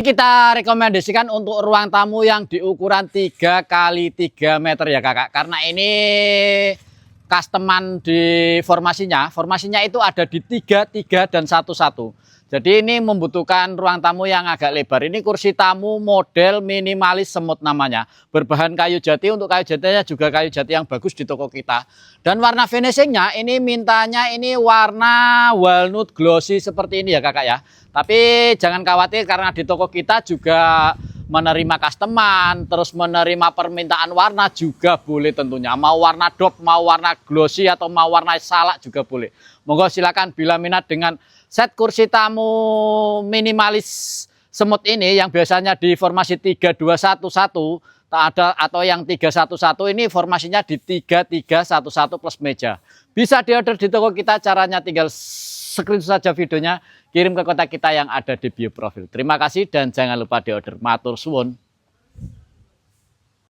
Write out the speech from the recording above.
Kita rekomendasikan untuk ruang tamu yang di ukuran 3 kali 3 meter ya kakak. Karena ini customan di formasinya itu ada di 3, 3, dan 1, 1. Jadi ini membutuhkan ruang tamu yang agak lebar. Ini kursi tamu model minimalis semut namanya. Berbahan kayu jati, untuk kayu jatinya juga kayu jati yang bagus di toko kita. Dan warna finishingnya ini mintanya ini warna walnut glossy seperti ini ya kakak ya. Tapi jangan khawatir karena di toko kita juga menerima customer, terus menerima permintaan warna juga boleh tentunya. Mau warna dop, mau warna glossy, atau mau warna salak juga boleh. Monggo silakan bila minat dengan set kursi tamu minimalis semut ini yang biasanya di formasi 3-2-1-1 ada, atau yang 3-1-1 ini formasinya di 3-3-1-1 plus meja. Bisa diorder di toko kita, caranya tinggal screenshot saja videonya, kirim ke kontak kita yang ada di bio profil. Terima kasih dan jangan lupa diorder. Matur suwun.